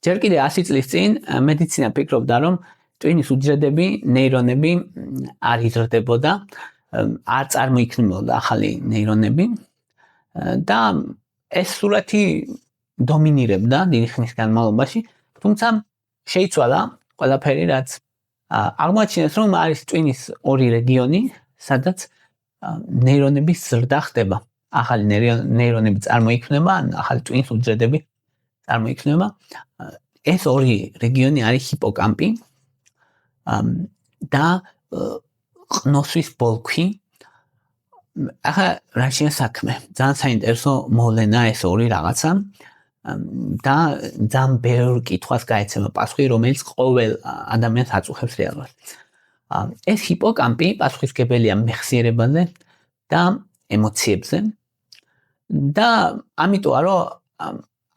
ჯერ კიდე 100 წლის წინ მედიცინა ფიქრობდა, რომ ტვინის უჯრედები, ნეირონები არ იზრდებოდა, არ წარმოიქმნებოდა ახალი ნეირონები და ეს სურათი დომინირებდა დიდი ხნის განმავლობაში, თუმცა შეიცვალა ყველაფერი, რაც აღმოაჩინეს, რომ არის ტვინის ორი რეგიონი, სადაც ნეირონების ზრდა ხდება. ახალი ნეირონები წარმოიქმნება, ახალი ტვინის უჯრედები წარმოიქმნება. ეს ორი რეგიონი არის ჰიპოკამპი და ყნოსვის ბოლქვი. ახლა რა შეიძლება საქმე? ძალიან საინტერესო მოვლენა ეს ორი რაღაცა და ძალიან ბევრ კითხვას გაეცემა პასუხი, რომელიც ყოველ ადამიანს აწუხებს რეალურად. ეს ჰიპოკამპი პასუხისმგებელია მეხსიერებაზე და ემოციებზე და ამიტომა რომ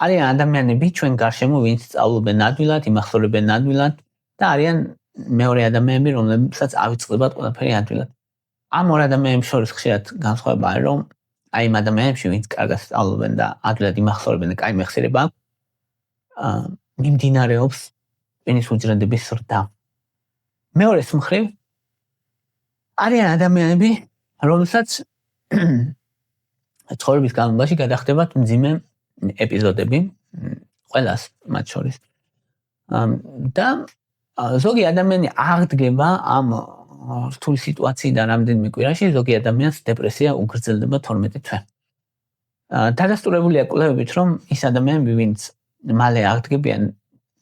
არიან ადამიანები ჩვენ გარშემო, ვინც სწავლობენ ადვილად, იმახსოვრებენ ადვილად და არიან მეორე ადამიანები, რომლებსაც ავიწყდებათ ყველაფერი ადვილად. ამ ორ ადამიანებს შორის ხშირად განსხვავება არის, რომ აი იმ ადამიანებში, ვინც კარგად სწავლობენ და ადვილად იმახსოვრებენ და კაი მეხსიერება აქვს, მიმდინარეობს ტვინის უჯრედების ზრდა. მეორეს მხრივ არიან ადამიანები, რომელსაც ცხოვრების განმავლობაში გადახდებათ მძიმე ეპიზოდები, ყველას მათ შორის. და ზოგი ადამიანი აღდგება ამ რთული სიტუაციიდან რამდენიმე კვირაში, ზოგი ადამიანს დეპრესია უგრძელდება 12 თვე. დადასტურებულია კვლევებით, რომ ის ადამიანები, ვინც მალე აღდგებიან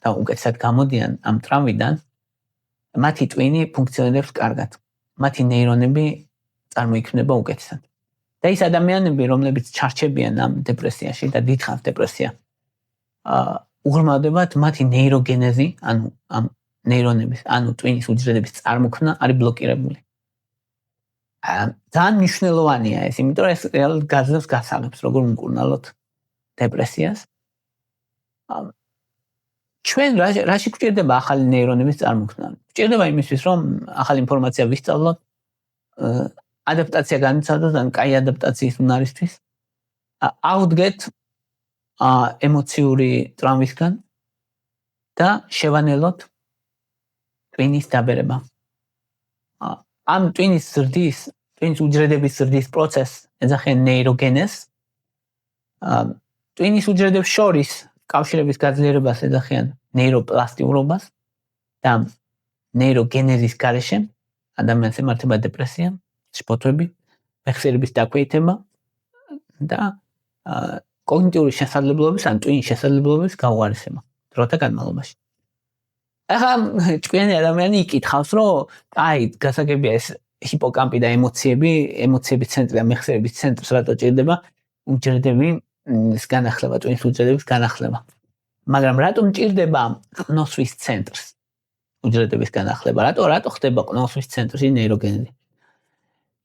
და უკეთესად გამოდიან ამ ტრავმიდან, მათი ტვინი ფუნქციონირებს კარგად. მათი ნეირონები წარმოიქმნება უკეთესად. და ის ადამიანები, რომლებიც ჩარჩებიან ამ დეპრესიაში და დიდხანს დეპრესია, უღრმავდებათ მათი ნეიროგენეზი, ანუ ამ ნეირონების, ანუ ტვინის უჯრედების წარმოქმნა არის ბლოკირებული. ძალიან მნიშვნელოვანია ეს, იმიტომ რომ ეს რეალურად გაძლევს გასაღებს, როგორ უმკურნალოთ დეპრესიას. ჩვენ რაში გვჭირდება ახალი ნეირონების წარმოქმნა? გვჭირდება იმისთვის, რომ ახალი ინფორმაცია ვისწავლოთ, ადაპტაცია განიცადოთ, ან კაი ადაპტაციის უნარისთვის, ავდგეთ ემოციური ტრავმისგან და შევანელოთ ტვინის დაბერება. ამ ტვინის უჯრედების ზრდის პროცესს ეძახიან ნეიროგენეზს. ტვინის უჯრედებს შორის კავშირების გაძლიერებას ეძახიან ნეიროპლასტიურობას და ნეიროგენეზის გარეშე ადამიანს ემართება დეპრესია, შფოთვები, მეხსიერების დაქვეითება და კოგნიტიური შესაძლებლობების, ან ტვინის შესაძლებლობების გაუარესება დროთა განმავლობაში. ახლა ჭკვიანი ადამიანი იკითხავს, რომ აი, გასაგებია ეს ჰიპოკამპი და ემოციების ცენტრი და მეხსიერების ცენტრს რატო ჭირდება უჯრედების განახლება, ტვინის უჯრედების განახლება. მაგრამ რატომ ჭირდება ყნოსვის ცენტრს უჯრედების განახლება? რატო ხდება ყნოსვის ცენტრში ნეიროგენეზი?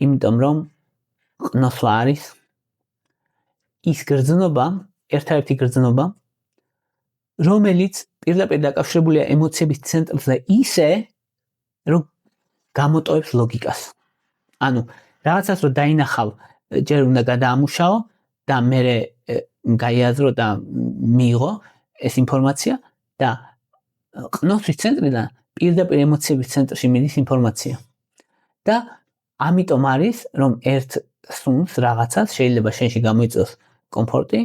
იმიტომ რომ ყნოსვა არის ის გრძნობა, ერთადერთი გრძნობა, რომელიც პირდაპირ დაკავშირებულია ემოციების ცენტრზე ისე, რომ გამოტოვებს ლოგიკას. ანუ რაღაცას რო დაინახავ, ჯერ უნდა გადაამუშაო და მერე გაიაზრო და მიიღო ეს ინფორმაცია და ყნოსვის ცენტრიდან პირდაპირ ემოციების ცენტრში მიდის ინფორმაცია. და ამიტომ არის, რომ ერთ სუნს რაღაცას შეიძლება შენში გამოიწვიოს კომფორტი,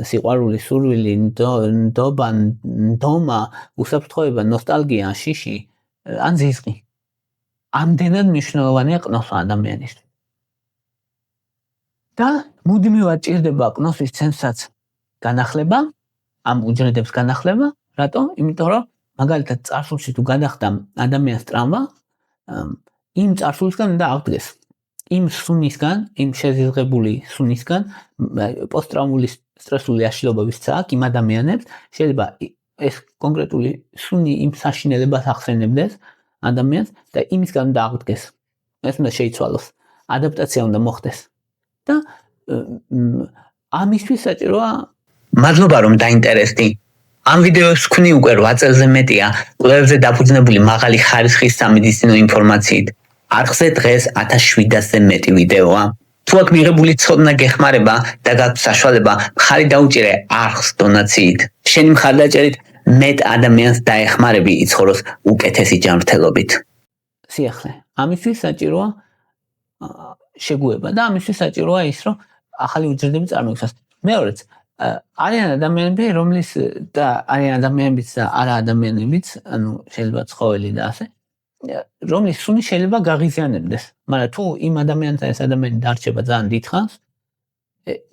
სიყვარული, სურვილი, ნდობა, ნდომა, უსაფრთხოება, ნოსტალგია, შიში, ან ზიზღი. ამდენად მნიშვნელოვანია ყნოსვა ადამიანისთვის. და მუდმივად ჭირდება ყნოსვის ცენტრსაც განახლება, ამ უჯრედებს განახლება, რატო? იმიტომ რომ მაგალითად წარსულში თუ გადახდა ადამიანს ტრავმა, იმ წარსულისგან უნდა აღდგეს. იმ სუნისგან, იმ შეზიზღებული სუნისგან, პოსტტრავმული სტრესული აშლილობების აქ იმ ადამიანებს შეიძლება ეს კონკრეტული სუნი იმ საშინელებას ახსენებდეს ადამიანს და იმისგან უნდა აღდგეს. ეს უნდა შეიცვალოს. ადაპტაცია უნდა მოხდეს. და ამისთვის საჭიროა მადლობა რომ დაინტერესდი. ამ ვიდეოს ვქნი უკვე 8 წელზე მეტია კვლევებზე დაფუძნებული მაღალი ხარისხის სამედიცინო ინფორმაციით. არხზე დღეს 1700-ზე მეტი ვიდეოა. თუ აქ მიღებული ცოდნა გეხმარება და გაქვთ საშუალება, მხარი დაუჭირე არხს დონაციით. შენი მხარდაჭერით მეტ ადამიანს დაეხმარები იცხოვროს უკეთესი ჯანმრთელობით. სიახლე. ამისთვის საჭიროა შეგუება და ამისთვის საჭიროა ის, რომ ახალი უჯრედები წარმოიქმნას. მეორეც, არიან ადამიანები, რომლის და არიან ადამიანებიც და არა ადამიანებიც, ანუ შეიძლება ცხოველი და ასე, რომლის სუნი შეიძლება გაღიზიანებდეს. მაგრამ თუ იმ ადამიანთან ეს ადამიანი დარჩება ძალიან დიდხანს,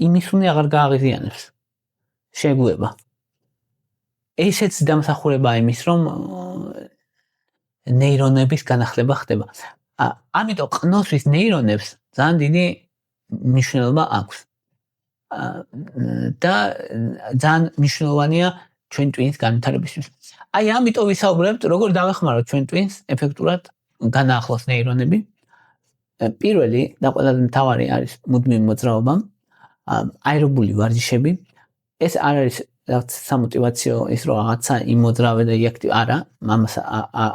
იმის სუნი აღარ გააღიზიანებს. შეგუება. ესეც დამსახურებაა იმის, რომ ნეირონების განახლება ხდება. ამიტომ ყნოსვის ნეირონებს ძალიან დიდი მნიშვნელობა აქვს. და ძალიან მნიშვნელოვანია ჩვენ ტვინს განვითარებისთვის. აი ამიტომ ვისაუბრებთ, როგორ დავეხმაროთ ჩვენ ტვინს ეფექტურად განაახლოს ნეირონები. პირველი და ყველაზე მთავარი არის მუდმივი მოძრაობა, აერობული ვარჯიშები. ეს არ არის რაც სამოტივაციო ის რომ რაღაცა იმოძრავე და იაქტივ არა, ამას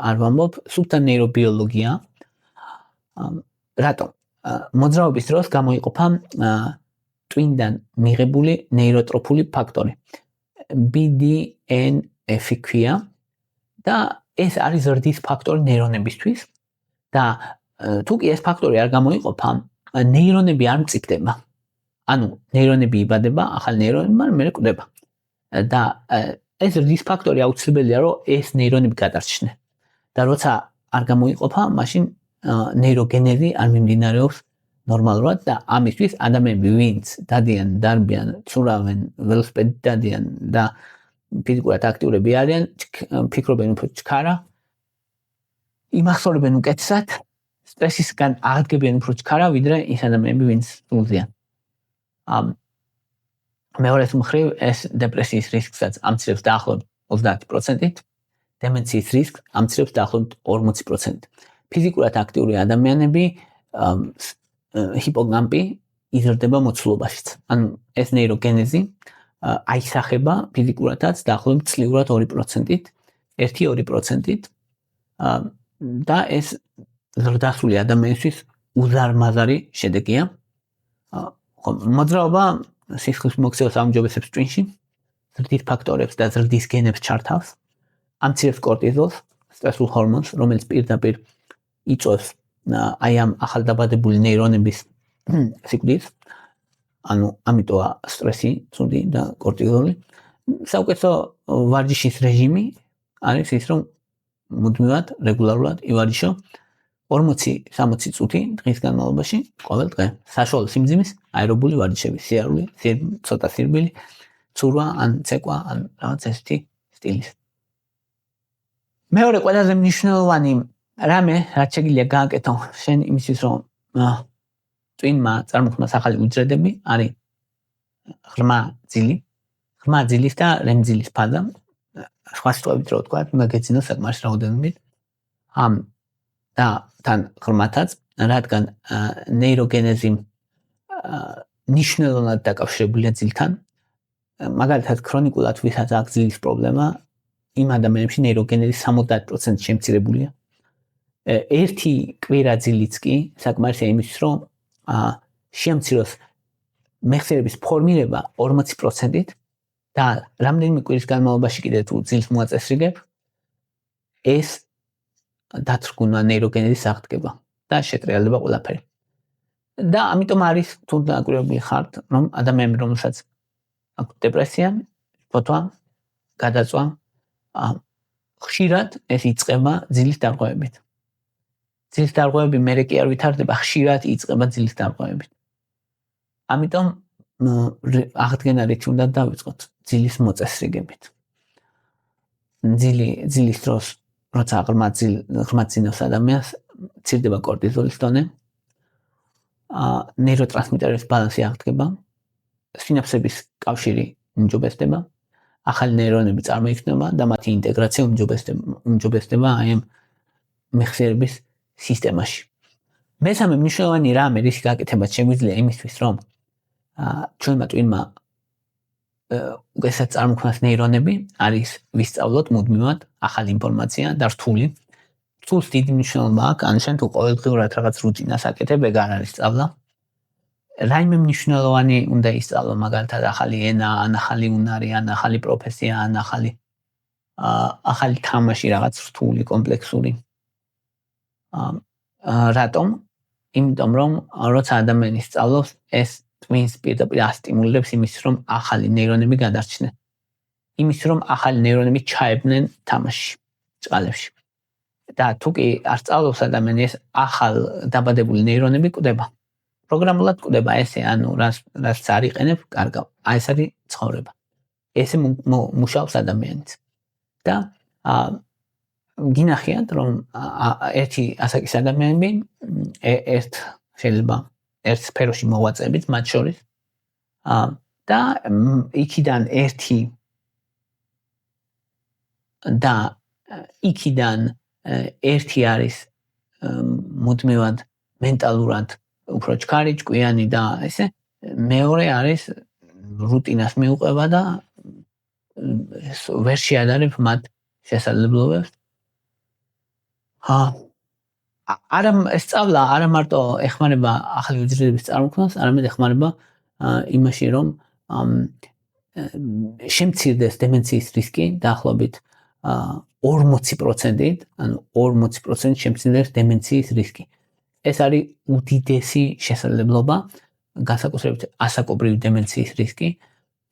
არ ვამბობ, სულთან ნეირობიოლოგია. რატომ? მოძრაობის დროს გამოიყოფა ტვინდან მიღებული ნეიროტროფული ფაქტორი. BDNF ქვია და ეს არის ზრდის ფაქტორი ნეირონებისთვის და თუ კი ეს ფაქტორი არ გამოიყოფა, ნეირონები არ მწიფდება. ანუ ნეირონები იბადება, ახალი ნეირონები, მაგრამ მერე კვდება. და ეს ზრდის ფაქტორი აუცილებელია, რომ ეს ნეირონები გადარჩნენ. და როცა არ გამოიყოფა, მაშინ ნეიროგენეზი არ მიმდინარეობს ნორმალურად და ამისთვის ადამიანები ვინც დადიან, დარბიან, ცურავენ, ველოსიპედით დადიან და ფიზიკურად აქტიურები არიან, ფიქრობენ უფრო ჩქარა, იმახსოვრებენ უკეთესად, სტრესისგან აღდგებიან უფრო ჩქარა, ვიდრე ის ადამიანები ვინც სულზიან. მეორეს მხრივ ეს დეპრესიის რისკსაც ამცირებს დაახლოებით 30%-ით, დემენციის რისკს ამცირებს დაახლოებით 40%-ით. ფიზიკურად აქტიური ადამიანები ჰიპოკამპი იზრდება მოცულობაშიც. ანუ ეს ნეიროგენეზი აისახება ფიზიკურადაც დაახლოებით წლიურად 2%-ით, 1-2%-ით და ეს ზრდასრული ადამიანისთვის უზარმაზარი შედეგია. მოძრაობა სისხლის მოქცევას აუმჯობესებს ტვინში, ზრდის ფაქტორებს და ზრდის გენებს ჩართავს, ამცირებს კორტიზოლს, სტრესულ ჰორმონს, რომელიც პირდაპირ იწვევს აი ამ ახალდაბადებული ნეირონების სიკვდილს. ანუ ამიტოა სტრესი, ცუდი და კორტიზოლი. საუკეთესო ვარჯიშის რეჟიმი არის ის, რომ მუდმივად, რეგულარულად ივარჯიშო 40-60 წუთი დღის განმავლობაში ყოველ დღე. საშუალო სიმძიმის აერობული ვარჯიშები, სიარული, ცოტა სირბილი, ცურვა ან ცეკვა ან რაღაც ესეთი სტილის. მეორე ყველაზე მნიშვნელოვანი რამე, რაც შეგიძლია გააკეთო შენ იმისთვის, რომ ტვინმა წარმოქმნას ახალი უჯრედები, არის ღრმა ძილი, ღრმა ძილის და რემძილის ფაზა. სხვა სიტყვებით რო ვთქვა, უნდა გეცინო საკმარისი რაოდენობით. და თან ღრმათაც, რადგან ნეიროგენეზი ნიშნულოვნად დაკავშირებულია ძილთან. მაგალითად, ქრონიკულად ვისაც აქვს ძილის პრობლემა, იმ ადამიანებში ნეიროგენეზი 70% შემცირებულია. ერთი კვირა ძილიც კი საკმარისია იმისთვის, რომ შეამციროს მეხსიერების ფორმირება 40%-ით და რამდენიმე კვირის განმავლობაში კიდე თუ ძილს მოაწესრიგებ, ეს დათრგუნვა ნეიროგენეზის აღდგება და შეტრიალდება ყველაფერი. და ამიტომ არის თუ დაკვირვებული ხართ, რომ ადამიანები, რომელსაც აქვს დეპრესია, ფოთვა, გადაწვა, ხშირად ეს იწყება ძილის დარღვევებით. ძილის დარღვევები მერე კი არ ვითარდება, ხშირად იწყება ძილის დარღვევებით. ამიტომ აღდგენა რითი უნდა დავიწყოთ ძილის მოწესრიგებით. ძილის დროს როცა ღრმა ძინავს ადამიანს, მცირდება კორტიზოლის დონე, ნეიროტრანსმიტერების ბალანსი აღდგება, სინაფსების კავშირი უმჯობესდება, ახალი ნეირონები წარმოიქმნება და მათი ინტეგრაცია უმჯობესდება აი ამ მეხსიერების სისტემაში. მესამე მნიშვნელოვანი რამე, რის გაკეთებაც შეგვიძლია იმისთვის, რომ ჩვენმა ტვინმა უკეთესად წარმოქმნას ნეირონები, არის ვისწავლოთ მუდმივად ახალი ინფორმაცია და რთული. რთულს დიდი მნიშვნელობა აქვს, ან შენ თუ ყოველდღიურად რაღაც რუტინას აკეთებ, ეგ არ არის სწავლა. რაიმე მნიშვნელოვანი უნდა ისწავლო, მაგალითად ახალი ენა, ან ახალი უნარი, ან ახალი პროფესია, ან ახალი ახალი თამაში რაღაც რთული, კომპლექსური. რატომ? იმიტომ რომ როცა ადამიანი სწავლობს, ეს twins პირდაპირ ასტიმულირებს იმის, რომ ახალი ნეირონები გადარჩნენ. იმის, რომ ახალი ნეირონები ჩაებნენ თამაშში, ჭყალებში. და თუ კი არ სწავლობს ადამიანი, ეს ახალ დაბადებული ნეირონები კვდება. პროგრამულად კვდება ესე, ანუ რაც არ იყენებ, კარგავ. აი ეს არის ცხოვრება. ესე მუშაობს ადამიანიც. და გინახიათ, რომ ერთი ასაკის ადამიანები შეიძლება ერთ სფეროში მოვაწებით მათ შორის. და იქიდან ერთი არის მუდმივად მენტალურად უფრო ჩქარი, ჭკვიანი და ესე, მეორე არის რუტინას მიუყვება და ვერ შეადარებ მათ შესაძლებლობებს. სწავლა არა მარტო ეხმარება ახალი უჯრედების წარმოქმნას, არამედ ეხმარება იმაში, რომ შემცირდეს დემენციის რისკი დაახლოებით 40%-ით, ანუ 40% შემცირდეს დემენციის რისკი. ეს არის უდიდესი შესაძლებლობა, განსაკუთრებით ასაკობრივი დემენციის რისკი.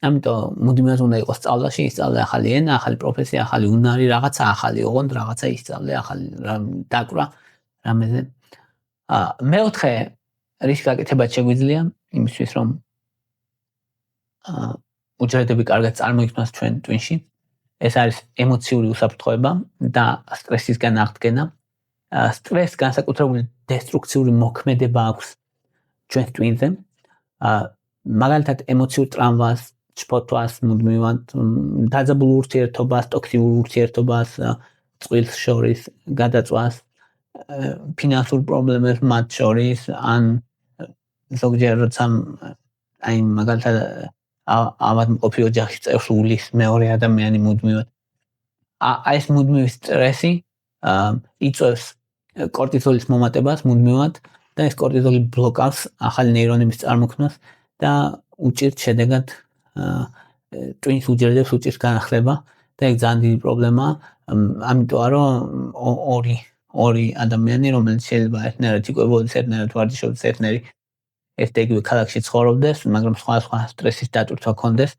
ამიტომ მუდმივად უნდა იყოს სწავლაში, ისწავლე ახალი ენა, ახალი პროფესია, ახალი უნარი, რაღაცა ახალი, ოღონდ რაღაცა ისწავლე, ახალი დაკვრა რამეზე. მეოთხე რის გაკეთებაც შეგვიძლია იმისთვის, რომ უჯრედები კარგად წარმოიქმნას ჩვენ twin-ში. ეს არის ემოციური უსაფრთხოება და სტრესისგან აღდგენა. სტრესს განსაკუთრებული დესტრუქციული მოქმედება აქვს ჩვენ twin-ზე. მაგალითად ემოციურ ტრამვას, ჩფოთვას, მუდმივად დაძაბულ ურთიერთობას, ტოქსიურ ურთიერთობას, წყვილს შორის გადაწვას, ფინანსურ პრობლემებს მათ შორის, ან ზოგჯერ როცა აი მაგალითად ავადმყოფი ოჯახის წევრს უვლის მეორე ადამიანი მუდმივად. აი ეს მუდმივი სტრესი იწვევს კორტიზოლის მომატებას მუდმივად და ეს კორტიზოლი ბლოკავს ახალი ნეირონების წარმოქმნას და უჭირთ შედეგად twins უჯრედებს უჭირთ განახლება და ეგ ძალიან დიდი პრობლემაა. ამიტომ რომ ორი ადამიანი, რომელიც შეიძლება ერთნაირად იკვებოდეს, ერთნაირად ვარჯიშობდეს, ერთ იგივე ქალაქში ცხოვრობდეს, მაგრამ სხვა სტრესის დატვირთვა ჰქონდეს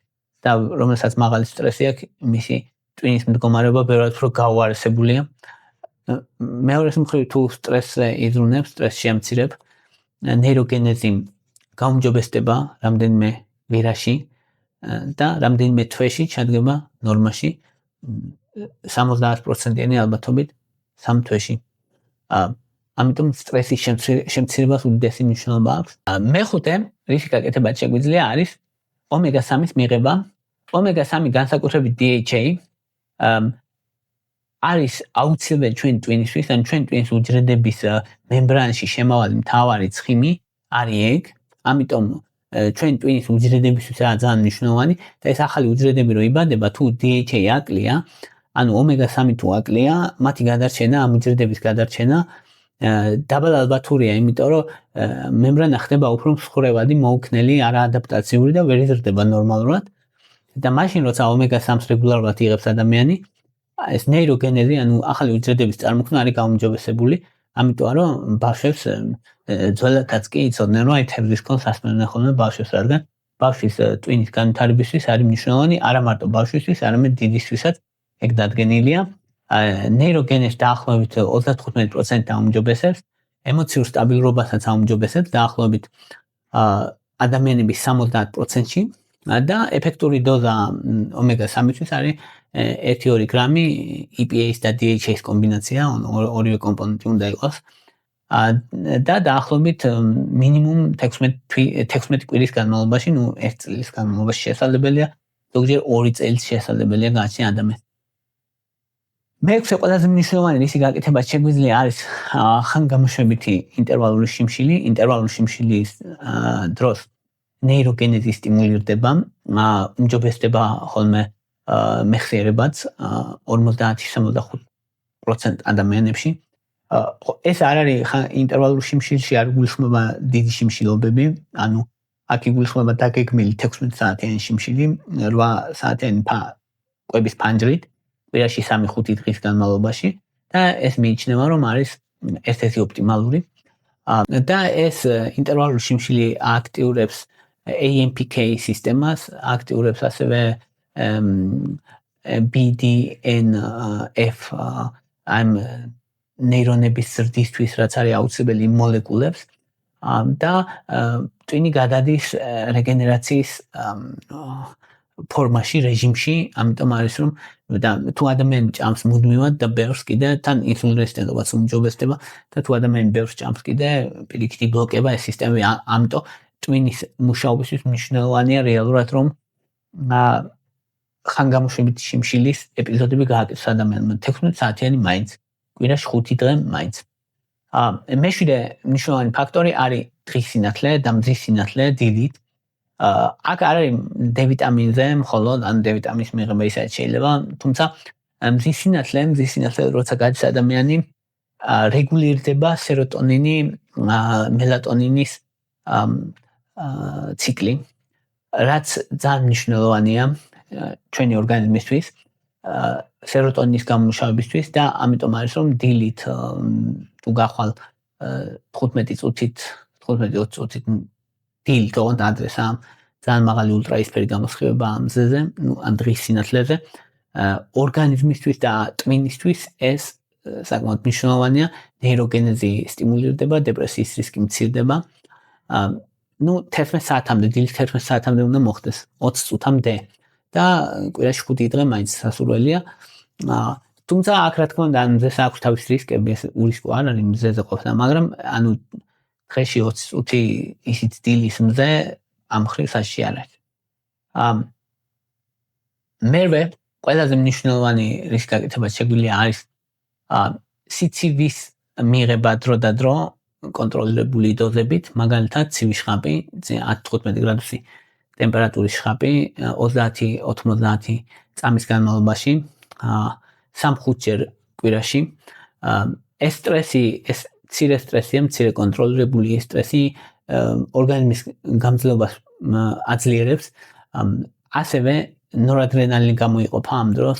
და რომელსაც მაღალი სტრესი აქვს, მისი twins მდგომარეობა ბევრად უფრო გაუარესებულია. მეორეს მხრივ თუ სტრესზე იზრუნებს, სტრესს შეამცირებ, ნეიროგენეზი გაუმჯობესდება რამდენიმე ვირაში და რამდენიმე თვეში ჩადგება ნორმაში 70%-იანი ალბათობით 3 თვეში. ამიტომ სტრესის შემცირებას უდიდესი მნიშვნელობა აქვს. მეხუთე, რისი გაკეთებაც შეგვიძლია არის ომეგა-3-ის მიღება. ომეგა-3 განსაკუთრებით DHA არის აუცილებელი ჩვენ twins-თვის, ან ჩვენ twins უჯრედების მემბრანაში შემავალი მთავარი ცხიმი არის ეგ. ამიტომ ჩვენ twins უჯრედებისთვის არის ძალიან მნიშვნელოვანი და ეს ახალი უჯრედები რო იბადება, თუ DHA აკლია, ანუ ომეგა-3 თუ აკლია, მათი გადარჩენა, ამ უჯრედების გადარჩენა დაბალ ალბათურია, იმიტომ რომ მემბრანა ხდება უფრო მსხვერპლი, მოუქნელი, არაადაპტაციური და ვერ იზრდება ნორმალურად. და მაშინ როცა ომეგა-3-ს რეგულარულად იღებს ადამიანი, ეს ნეიროგენეზი, ანუ ახალი უჯრედების წარმოქმნა არის გაუმჯობესებული, ამიტომ რომ ბავშვებს ძველადაც კი იცოდნენ, რომ აი თევზის კონს ასმევდნენ ხოლმე ბავშვებს, რადგან ბავშვის twin-ის განვითარებისთვის არის მნიშვნელოვანი, არა მარტო ბავშვისთვის, არამედ დიდისთვისაც ეგ დადგენილია. ნეიროგენეზი დაახლოებით 35% აუმჯობესებს, ემოციურ სტაბილურობასაც აუმჯობესებს დაახლოებით ადამიანების 70%-ში და ეფექტური დოზა ომეგა-3-ისთვის არის 1-2 გრამი EPA-ის და DHA-ის კომბინაცია, ორივე კომპონენტი უნდა იყოს. და დაახლოებით მინიმუმ 16 კვირის განმავლობაში, 1 წლის განმავლობაში შესაძლებელია, ზოგჯერ 2 წელს შესაძლებელია გააჩნია ადამიანს. მეექვსე ყველაზე მნიშვნელოვანი რისი გაკეთებაც შეგვიძლია არის ხანგამოშვებითი ინტერვალული შიმშილი. ინტერვალული შიმშილის დროს ნეიროგენეზი სტიმულირდება, უმჯობესდება ხოლმე მეხსიერებაც 50-75% ადამიანებში. ეს არ არის ინტერვალურ შიმშილში არ გულისხმობა დიდი შიმშილობები, ანუ აქ იგულისხმება დაგეგმილი 16 საათიანი შიმშილი, 8 საათიანი კვების ფანჯრით. კვირაში 3-5 დღის განმავლობაში და ეს მიიჩნევა რომ არის ერთ-ერთი ოპტიმალური და ეს ინტერვალული შიმშილი აქტიურებს AMPK სისტემას, აქტიურებს ასევე BDNF ამ ნეირონების ზრდისთვის, რაც არის აუცილებელი მოლეკულებს და ტვინი გადადის რეგენერაციის ფორმაში, რეჟიმში, ამიტომ არის რომ და თუ ადამიანი ჭამს მუდმივად და ბევრს კიდე თან ინსულინ რეზისტენტობაც უმჯობესდება და თუ ადამიანი ბევრს ჭამს კიდე პირიქით იბლოკება ეს სისტემები, ამიტომ ტვინის მუშაობისთვის მნიშვნელოვანია რეალურად რომ ხანგამოშვებითი შიმშილის ეპიზოდები გააკეთოს ადამიანმა 16 საათიანი მაინც, კვირაში 5 დღე მაინც. მეშვიდე მნიშვნელოვანი ფაქტორი არის დღის სინათლე და მზის სინათლე დილით. აქ არ არის დ-ვიტამინზე მხოლოდ, ან დ-ვიტამინის მიღება ისაც შეიძლება, თუმცა მზის სინათლე როცა გადის ადამიანი რეგულირდება სეროტონინი, მელატონინის ციკლი, რაც ძალიან მნიშვნელოვანია ჩვენი ორგანიზმისთვის, სეროტონინის გამომუშავებისთვის და ამიტომ არის რომ დილით თუ გახვალ 15 წუთით დილით ოღონდ ადრესა ძალიან მაღალი ულტრაისფერი გამოსხივება ამ მზეზე, ან დღის სინათლეზე, ორგანიზმისთვის და ტვინისთვის ეს საკმაოდ მნიშვნელოვანია, ნეიროგენეზი სტიმულირდება, დეპრესიის რისკი მცირდება. 11 საათამდე, დილით 11 საათამდე უნდა მოხდეს, 20 წუთამდე და კვირაში 5 დღე მაინც სასურველია. თუმცა აქ რა თქმა უნდა, მზეს აქვს თავისი რისკები, ეს ურისკო არ არის მზეზე ყოფნა, მაგრამ ანუ დღეში 20 წუთი ისიც დილის მზე ამ ხრივ საშიში არ არის. მერვე ყველაზე მნიშვნელოვანი რისკი გაკეთება შეგვიძლია არის სიცივის მიღება დრო და დრო კონტროლირებული დოზებით, მაგალითად ცივი შხაპი, 10-15 გრადუსი ტემპერატურის შხაპი 30-90 წამის განმავლობაში, 3-5 ჯერ კვირაში. ეს სტრესი, ეს მცირე სტრესია, მცირე კონტროლირებული სტრესი ორგანიზმის გამძლეობას აძლიერებს, ასევე ნორადრენალინი გამოიყოფა ამ დროს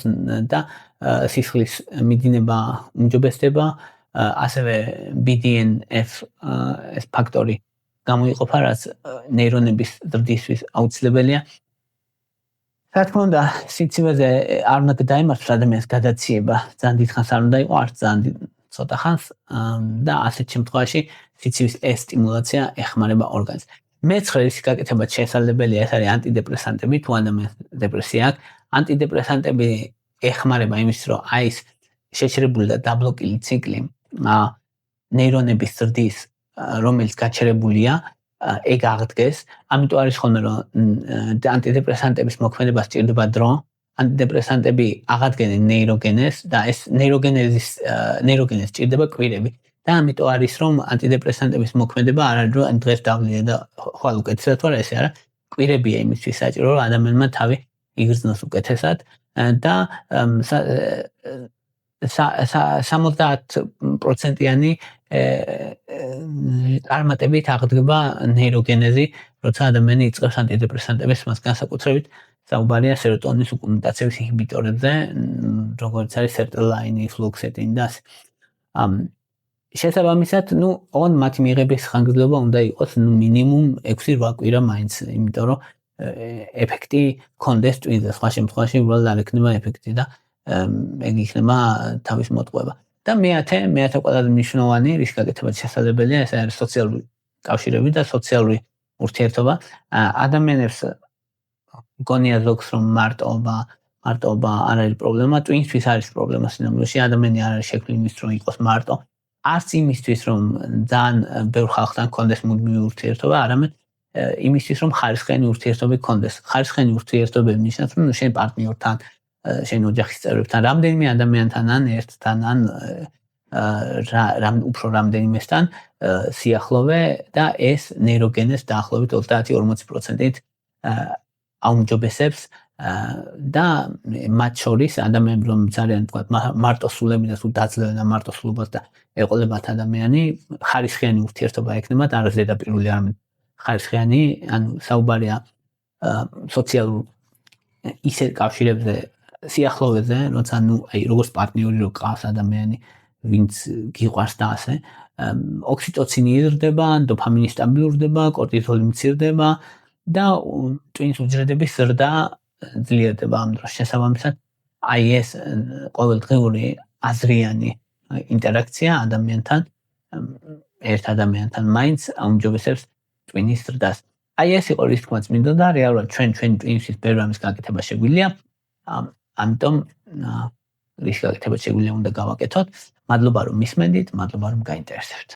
და სისხლის მიდინება უმჯობესდება, ასევე BDNF ეს ფაქტორი გამოიყოფა, რაც ნეირონების ზრდისთვის აუცილებელია. რა თქმა უნდა, სიცივეზე არ უნდა დაემართოს ადამიანს გადაციება, ძალიან დიდხანს არ უნდა იყოს, არც ძალიან ცოტა ხანს და ასეთ შემთხვევაში სიცივის ეს სტიმულაცია ეხმარება ორგანიზმს. მეცხრე რისი გაკეთებაც შესაძლებელია, ეს არის ანტიდეპრესანტები, თუ ადამიანს დეპრესია აქვს. ანტიდეპრესანტები ეხმარება იმის, რომ აი ეს შეჩერებული და დაბლოკილი ციკლი ნეირონების ზრდის, რომელიც გაჩერებულია, ეგ აღდგეს. ამიტომ არის ხოლმე რომ ანტიდეპრესანტების მოქმედება სჭირდება დრო. ანტიდეპრესანტები აღადგენენ ნეიროგენეზს და ეს ნეიროგენეზს სჭირდება კვირები. და ამიტომ არის რომ ანტიდეპრესანტების მოქმედება არ არის რომ დღეს დავლინე და ხვალ უკეთესად ვარ, ესე არა. კვირებია იმისთვის საჭირო რომ ადამიანმა თავი იგრძნოს უკეთესად და 70%-იანი წარმატებით აღდგება ნეიროგენეზი, როცა ადამიანი იწყებს ანტიდეპრესანტების, მას განსაკუთრებით საუბარია სეროტონის უკუნტაციის ინჰიბიტორებზე, როგორც არის სერტელაინი, ფლუქსეტინი და ასე. შესაბამისად, ოღონდ მათი მიღების ხანგრძლივობა უნდა იყოს მინიმუმ 6-8 კვირა მაინც, იმიტომ რომ ეფექტი კონდეს ტვინზე, სხვა შემთხვევაში უბრალოდ არ ექნება ეფექტი და ეგ იქნება თავის მოტყუება. და მეათე ყველაზე მნიშვნელოვანი რის გაკეთებაც შესაძლებელია, ეს არის სოციალური კავშირები და სოციალური ურთიერთობა. ადამიანებს გონია ზოგს რომ მარტოობა არ არის პრობლემა, ტვინისთვის არის პრობლემა სინამდვილეში, ადამიანი არ არის შექმნილი იმისთვის რომ იყოს მარტო. არც იმისთვის რომ ძალიან ბევრ ხალხთან კონდეს მუდმივი ურთიერთობა, არამედ იმისთვის რომ ხარისხიანი ურთიერთობები კონდეს. ხარისხიანი ურთიერთობები ნიშნავს რომ შენ პარტნიორთან, შენ ოჯახის წევრებთან, რამდენიმე ადამიანთან ან ერთთან ან უფრო რამდენიმესთან სიახლოვე და ეს ნეიროგენეზს დაახლოებით 30-40%-ით აუმჯობესებს და მათ შორის ადამიანები რომ ძალიან თქვათ მარტოსულები და თუ დაძლევენ ამ მარტოსულობას და ეყოლებათ ადამიანი, ხარისხიანი ურთიერთობა ექნებათ, არა ზედაპირული, არამედ ხარისხიანი, ანუ საუბარია სოციალურ ისეთ კავშირებზე სიახლოვეზე, როცა როგორც პარტნიორი რო ყავს ადამიანი, ვინც გიყვარს და ასე, ოქსიტოცინი იზრდება, დოფამინი სტაბილურდება, კორტიზოლი მცირდება და ტვინის უჯრედების ზრდა ძლიერდება ამ დროს. შესაბამისად, აი ეს ყოველდღიური აზრიანი ინტერაქცია ადამიანთან, ერთ ადამიანთან მაინც აუმჯობესებს ტვინის ზრდას. აი ეს იყო რის თქმაც მინდოდა, რეალურად ჩვენი ტვინისთვის ბევრი ამის გაკეთება შეგვიძლია. ამიტომ რის გაკეთება შეგვიძლია უნდა გავაკეთოთ. მადლობა რომ მისმენდით, მადლობა რომ გაინტერესებთ.